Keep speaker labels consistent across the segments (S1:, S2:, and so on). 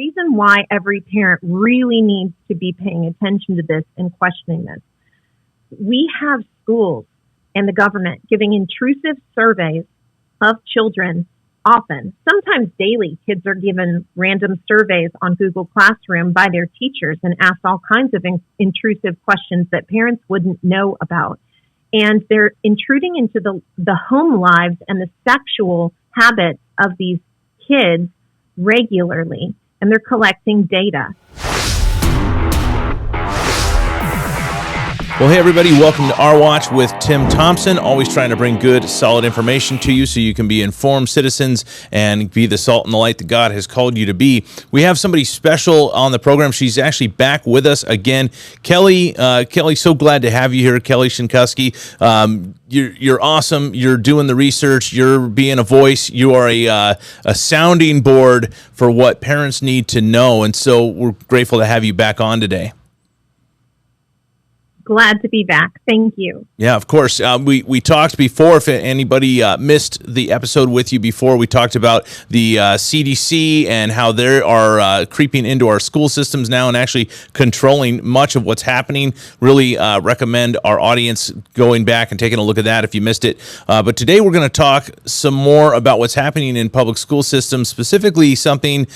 S1: reason why every parent really needs to be paying attention to this and questioning this. We have schools and the government giving intrusive surveys of children often. Sometimes daily, kids are given random surveys on Google Classroom by their teachers and asked all kinds of intrusive questions that parents wouldn't know about. And they're intruding into the home lives and the sexual habits of these kids regularly, and they're collecting data.
S2: Well, hey, everybody. Welcome to Our Watch with Tim Thompson. Always trying to bring good, solid information to you so you can be informed citizens and be the salt and the light that God has called you to be. We have somebody special on the program. She's actually back with us again. Kelly, so glad to have you here, Kelly Schenkoske. You're awesome. You're doing the research. You're being a voice. You are a sounding board for what parents need to know. And so we're grateful to have you back on today.
S1: Glad to be back. Thank you.
S2: Yeah, of course. We talked before, if anybody missed the episode with you before, we talked about the CDC and how they are creeping into our school systems now and actually controlling much of what's happening. Really recommend our audience going back and taking a look at that if you missed it. But today we're going to talk some more about what's happening in public school systems, specifically something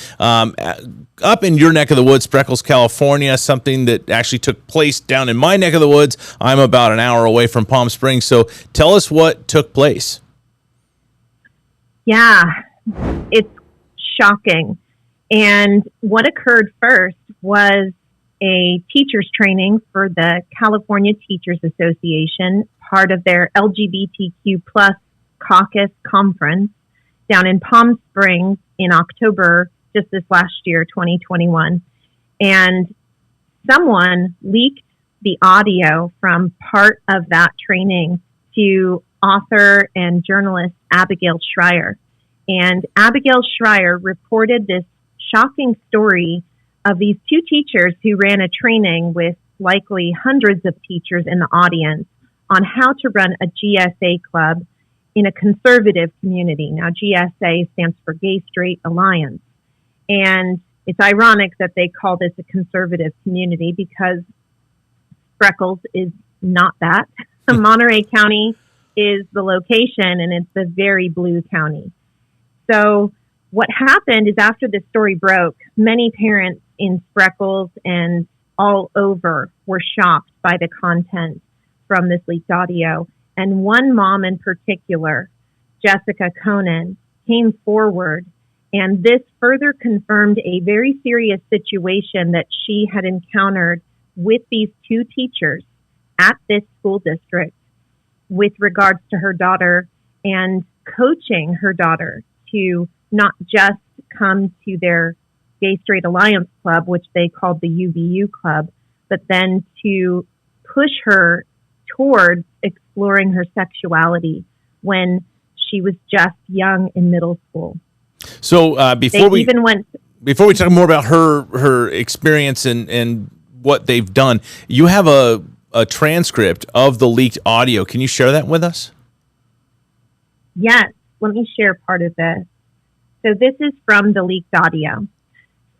S2: up in your neck of the woods, Spreckles, California, something that actually took place down in my neck of the woods. I'm about an hour away from Palm Springs. So tell us what took place.
S1: Yeah, it's shocking. And what occurred first was a teacher's training for the California Teachers Association, part of their LGBTQ plus caucus conference down in Palm Springs in October, just this last year, 2021. And someone leaked the audio from part of that training to author and journalist Abigail Schreier. And Abigail Schreier reported this shocking story of these two teachers who ran a training with likely hundreds of teachers in the audience on how to run a GSA club in a conservative community. Now, GSA stands for Gay Straight Alliance. And it's ironic that they call this a conservative community because Spreckles is not that. Monterey County is the location, and it's a very blue county. So what happened is after this story broke, many parents in Spreckles and all over were shocked by the content from this leaked audio. And one mom in particular, Jessica Conan, came forward, and this further confirmed a very serious situation that she had encountered with these two teachers at this school district with regards to her daughter and coaching her daughter to not just come to their Gay Straight Alliance club, which they called the UVU club, but then to push her towards exploring her sexuality when she was just young in middle school.
S2: So before we talk more about her experience and what they've done, you have a transcript of the leaked audio. Can you share that with us?
S1: Yes, let me share part of this. So this is from the leaked audio.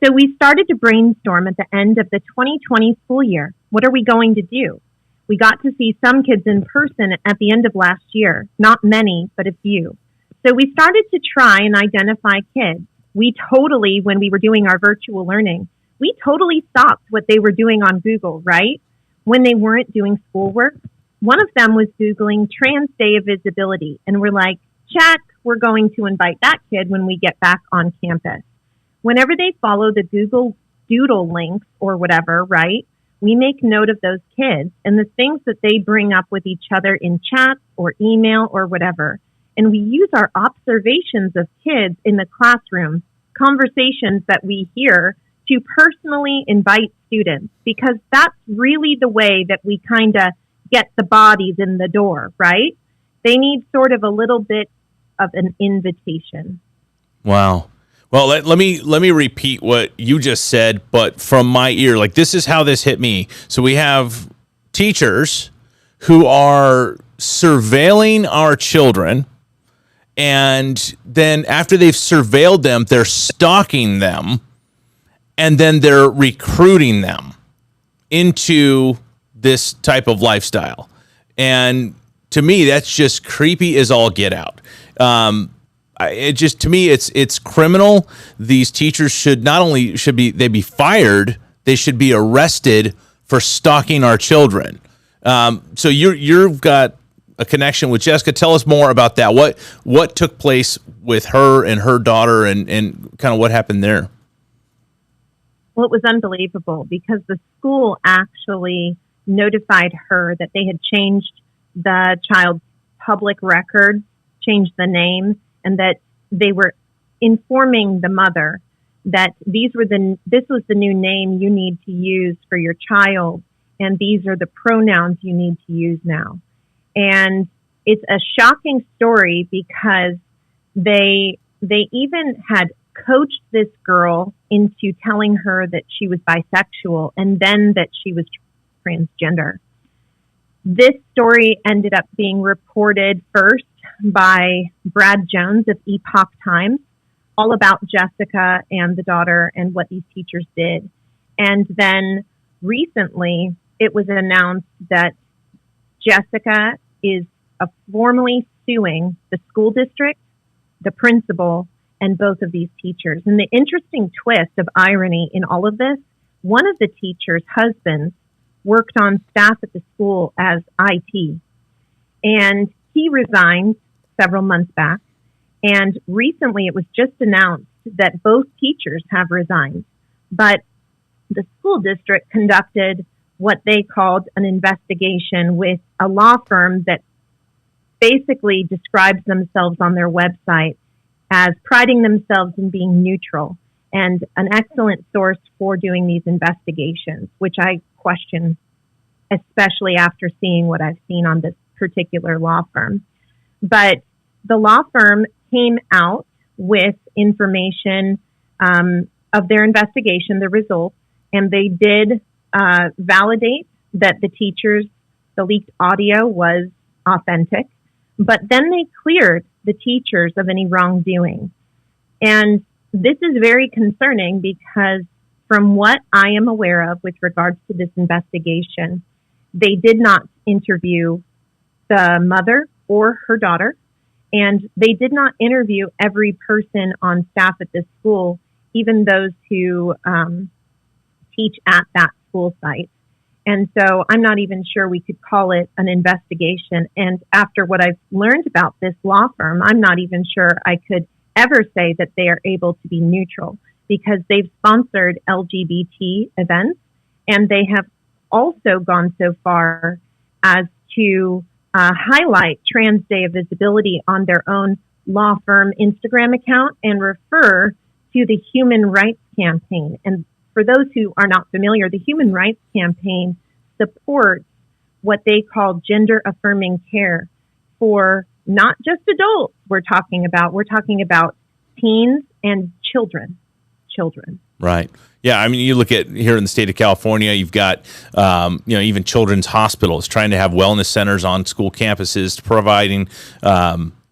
S1: So we started to brainstorm at the end of the 2020 school year. What are we going to do? We got to see some kids in person at the end of last year. Not many, but a few. So we started to try and identify kids. When we were doing our virtual learning, we totally stopped what they were doing on Google, right? When they weren't doing schoolwork. One of them was Googling Trans Day of Visibility. And we're like, check, we're going to invite that kid when we get back on campus. Whenever they follow the Google Doodle links or whatever, right? We make note of those kids and the things that they bring up with each other in chats or email or whatever. And we use our observations of kids in the classroom, conversations that we hear, to personally invite students, because that's really the way that we kind of get the bodies in the door, right? They need sort of a little bit of an invitation.
S2: Wow. Well, let me repeat what you just said, but from my ear. Like, this is how this hit me. So we have teachers who are surveilling our children, and then after they've surveilled them, they're stalking them. and then they're recruiting them into this type of lifestyle. And to me, that's just creepy as all get out. To me, it's criminal. These teachers should not only they be fired, they should be arrested for stalking our children. So you've got a connection with Jessica. Tell us more about that. What took place with her and her daughter, and kind of what happened there?
S1: Well, it was unbelievable because the school actually notified her that they had changed the child's public records, changed the name, and that they were informing the mother that this was the new name you need to use for your child, and these are the pronouns you need to use now. And it's a shocking story because they even had coached this girl into telling her that she was bisexual and then that she was transgender. This story ended up being reported first by Brad Jones of Epoch Times, all about Jessica and the daughter and what these teachers did. And then recently it was announced that Jessica is formally suing the school district, the principal, and both of these teachers. And the interesting twist of irony in all of this, one of the teachers' husbands worked on staff at the school as IT. And he resigned several months back. And recently it was just announced that both teachers have resigned. But the school district conducted what they called an investigation with a law firm that basically describes themselves on their website as priding themselves in being neutral and an excellent source for doing these investigations, which I question, especially after seeing what I've seen on this particular law firm. But the law firm came out with information of their investigation, the results, and they did validate that the leaked audio was authentic, but then they cleared the teachers of any wrongdoing. And this is very concerning because from what I am aware of with regards to this investigation, they did not interview the mother or her daughter, and they did not interview every person on staff at this school, even those who teach at that school site. And so I'm not even sure we could call it an investigation. And after what I've learned about this law firm, I'm not even sure I could ever say that they are able to be neutral because they've sponsored LGBT events, and they have also gone so far as to highlight Trans Day of Visibility on their own law firm Instagram account and refer to the Human Rights Campaign. And for those who are not familiar, the Human Rights Campaign supports what they call gender affirming care for not just adults we're talking about teens and children.
S2: Right. Yeah. I mean, you look at here in the state of California, you've got, even children's hospitals trying to have wellness centers on school campuses, providing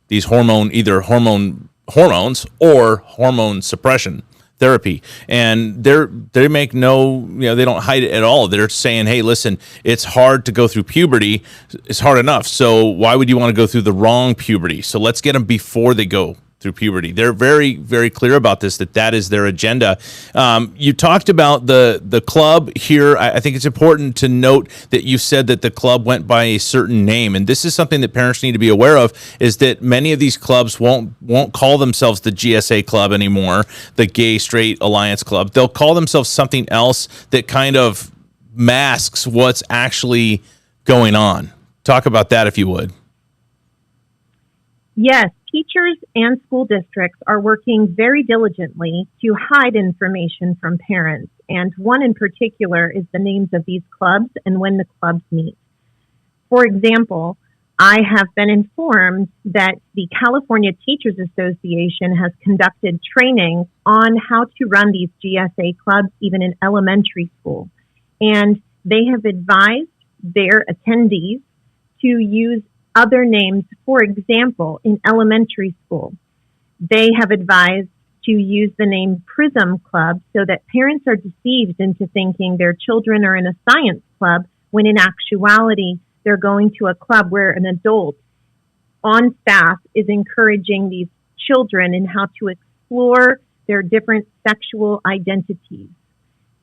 S2: these hormones or hormone suppression therapy. And they make no, they don't hide it at all. They're saying, hey, listen, it's hard to go through puberty. It's hard enough. So why would you want to go through the wrong puberty? So let's get them before they go through puberty. They're very, very clear about this, that is their agenda. You talked about the club here. I think it's important to note that you said that the club went by a certain name, and this is something that parents need to be aware of, is that many of these clubs won't call themselves the GSA Club anymore, the Gay Straight Alliance Club. They'll call themselves something else that kind of masks what's actually going on. Talk about that if you would.
S1: Yes, teachers and school districts are working very diligently to hide information from parents. And one in particular is the names of these clubs and when the clubs meet. For example, I have been informed that the California Teachers Association has conducted training on how to run these GSA clubs, even in elementary school. And they have advised their attendees to use other names. For example, in elementary school, they have advised to use the name Prism Club so that parents are deceived into thinking their children are in a science club, when in actuality, they're going to a club where an adult on staff is encouraging these children in how to explore their different sexual identities.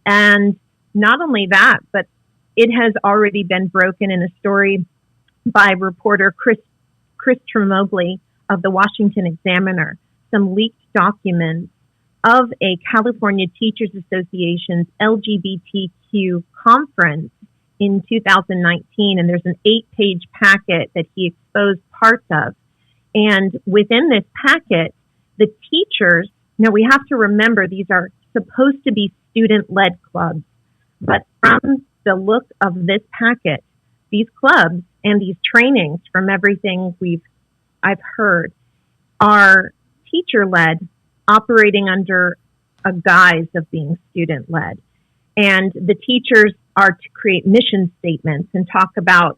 S1: And not only that, but it has already been broken in a story by reporter Chris Tremobly of the Washington Examiner, some leaked documents of a California Teachers Association's LGBTQ conference in 2019. And there's an 8-page packet that he exposed parts of. And within this packet, the teachers, now we have to remember these are supposed to be student-led clubs, but from the look of this packet, these clubs and these trainings, from everything I've heard, are teacher-led, operating under a guise of being student-led. And the teachers are to create mission statements and talk about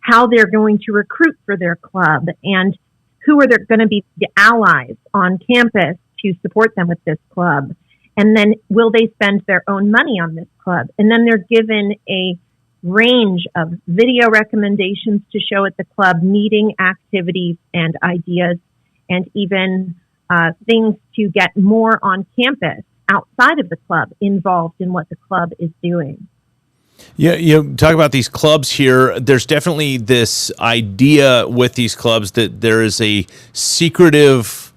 S1: how they're going to recruit for their club and who are going to be the allies on campus to support them with this club. And then will they spend their own money on this club? And then they're given a range of video recommendations to show at the club, meeting activities and ideas, and even things to get more on campus outside of the club involved in what the club is doing.
S2: Yeah, you talk about these clubs here. There's definitely this idea with these clubs that there is a secretive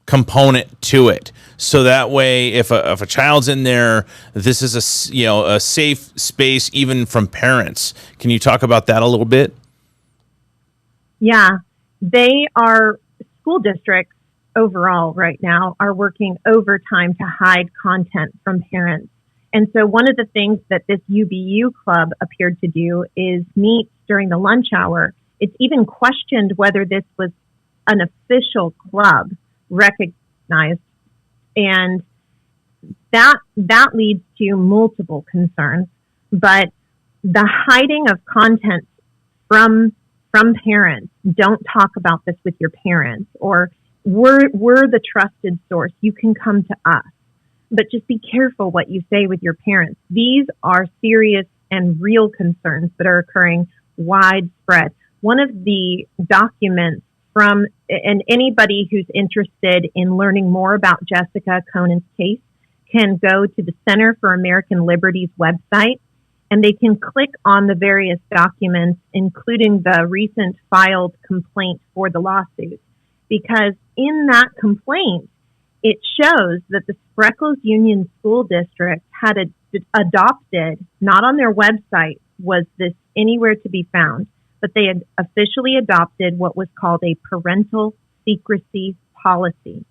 S2: component to it. So that way, if a child's in there, this is a safe space even from parents. Can you talk about that a little bit?
S1: Yeah, school districts overall right now are working overtime to hide content from parents. And so one of the things that this UBU club appeared to do is meet during the lunch hour. It's even questioned whether this was an official club recognized. And that leads to multiple concerns. But the hiding of content from parents, don't talk about this with your parents, or we're the trusted source, you can come to us. But just be careful what you say with your parents. These are serious and real concerns that are occurring widespread. One of the documents and anybody who's interested in learning more about Jessica Conan's case can go to the Center for American Liberty's website, and they can click on the various documents, including the recent filed complaint for the lawsuit. Because in that complaint, it shows that the Spreckles Union School District had adopted, not on their website was this anywhere to be found, but they had officially adopted what was called a Parental Secrecy Policy.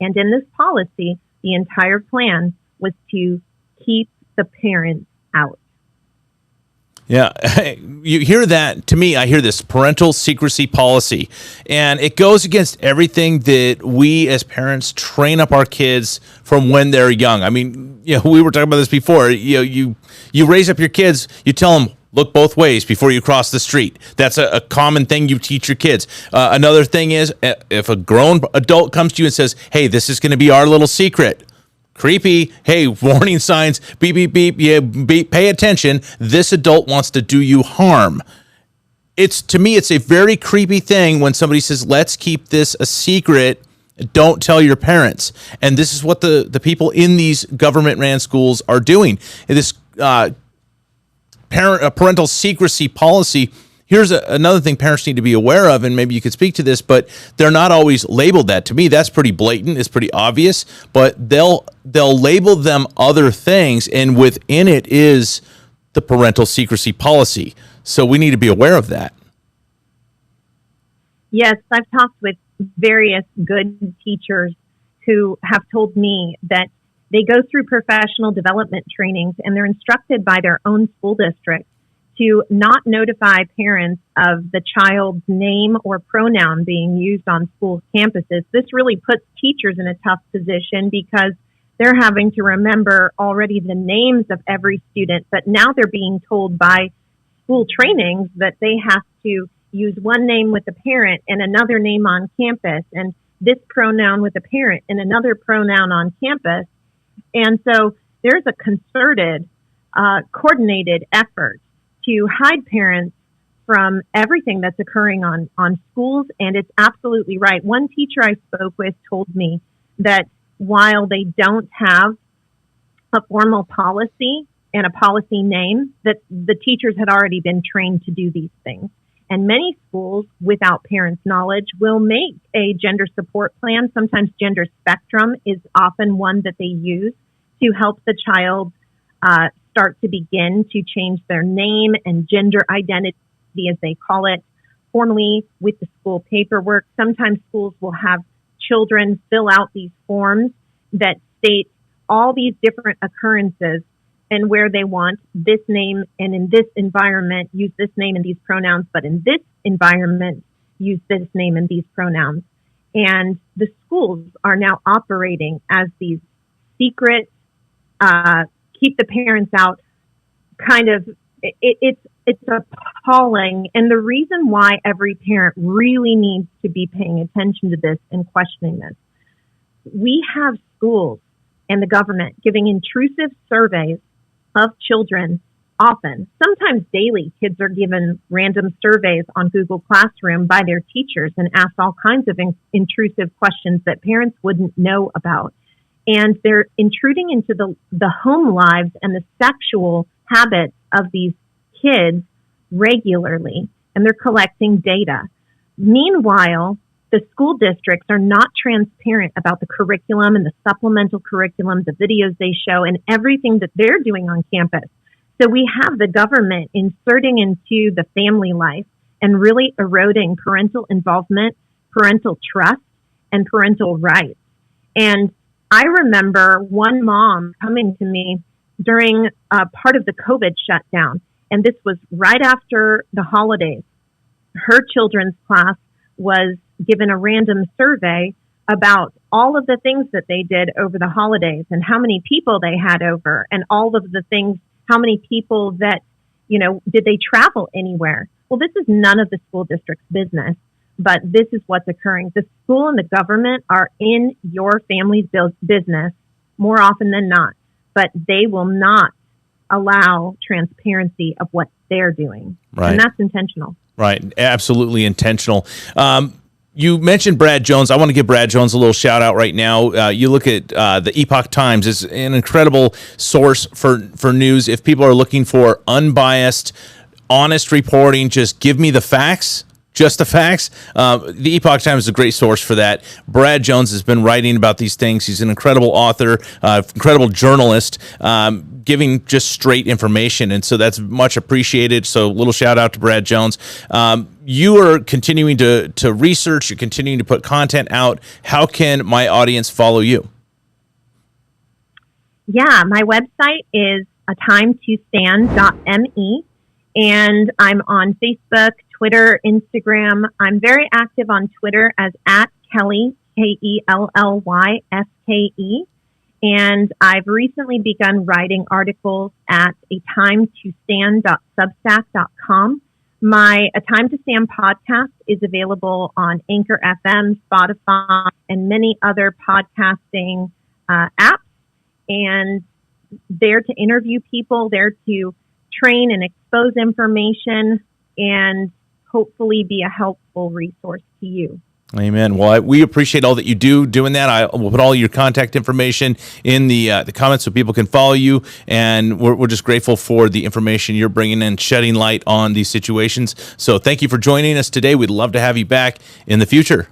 S1: And in this policy, the entire plan was to keep the parents out.
S2: Yeah, you hear that. To me, I hear this Parental Secrecy Policy, and it goes against everything that we as parents train up our kids from when they're young. I mean, we were talking about this before. You raise up your kids, you tell them, look both ways before you cross the street. That's a common thing you teach your kids. Another thing is, if a grown adult comes to you and says, hey, this is going to be our little secret, creepy. Hey, warning signs. Beep, beep, beep. Yeah, beep. Pay attention. This adult wants to do you harm. To me, it's a very creepy thing when somebody says, let's keep this a secret. Don't tell your parents. And this is what the people in these government-ran schools are doing. This parental secrecy policy. Here's another thing parents need to be aware of, and maybe you could speak to this, but they're not always labeled that. To me, that's pretty blatant. It's pretty obvious, but they'll label them other things, and within it is the parental secrecy policy. So we need to be aware of that.
S1: Yes, I've talked with various good teachers who have told me that they go through professional development trainings, and they're instructed by their own school district to not notify parents of the child's name or pronoun being used on school campuses. This really puts teachers in a tough position because they're having to remember already the names of every student, but now they're being told by school trainings that they have to use one name with the parent and another name on campus. And this pronoun with a parent and another pronoun on campus. And so there's a concerted, coordinated effort to hide parents from everything that's occurring on schools. And it's absolutely right. One teacher I spoke with told me that while they don't have a formal policy and a policy name, that the teachers had already been trained to do these things. And many schools, without parents' knowledge, will make a gender support plan. Sometimes gender spectrum is often one that they use to help the child start to begin to change their name and gender identity, as they call it, formally with the school paperwork. Sometimes schools will have children fill out these forms that state all these different occurrences and where they want this name, and in this environment, use this name and these pronouns, but in this environment, use this name and these pronouns. And the schools are now operating as these secret, keep the parents out kind of, it's appalling. And the reason why every parent really needs to be paying attention to this and questioning this, we have schools and the government giving intrusive surveys of children often, sometimes daily. Kids are given random surveys on Google Classroom by their teachers and asked all kinds of intrusive questions that parents wouldn't know about. And they're intruding into the home lives and the sexual habits of these kids regularly, and they're collecting data. Meanwhile, the school districts are not transparent about the curriculum and the supplemental curriculum, the videos they show, and everything that they're doing on campus. So we have the government inserting into the family life and really eroding parental involvement, parental trust, and parental rights. And I remember one mom coming to me during part of the COVID shutdown, and this was right after the holidays. Her children's class was given a random survey about all of the things that they did over the holidays and how many people they had over and all of the things, how many people that, did they travel anywhere? Well, this is none of the school district's business, but this is what's occurring. The school and the government are in your family's business more often than not, but they will not allow transparency of what they're doing. Right. And that's intentional.
S2: Right. Absolutely intentional. You mentioned Brad Jones. I want to give Brad Jones a little shout out right now. You look at the Epoch Times is an incredible source for news. If people are looking for unbiased, honest reporting, just give me the facts. Just the facts. The Epoch Times is a great source for that. Brad Jones has been writing about these things. He's an incredible author, incredible journalist, giving just straight information. And so that's much appreciated. So a little shout out to Brad Jones. You are continuing to research. You're continuing to put content out. How can my audience follow you?
S1: Yeah, my website is atimettostand.me. And I'm on Facebook, Twitter, Instagram. I'm very active on Twitter as @Kelly, KELLYSKE. And I've recently begun writing articles at atimettostand.substack.com. My A Time to Stand podcast is available on Anchor FM, Spotify, and many other podcasting apps. And there to interview people, there to train and expose information, and hopefully be a helpful resource to you.
S2: Amen. Well, we appreciate all that you do doing that. I will put all your contact information in the comments so people can follow you, and we're just grateful for the information you're bringing and shedding light on these situations. So thank you for joining us today. We'd love to have you back in the future.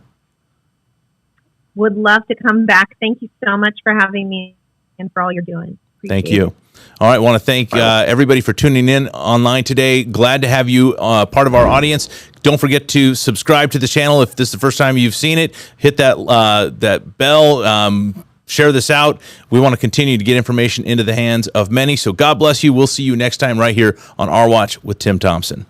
S1: Would love to come back. Thank you so much for having me and for all you're doing.
S2: Thank you. All right. I want to thank everybody for tuning in online today. Glad to have you part of our audience. Don't forget to subscribe to the channel. If this is the first time you've seen it, hit that bell. Share this out. We want to continue to get information into the hands of many. So God bless you. We'll see you next time right here on Our Watch with Tim Thompson.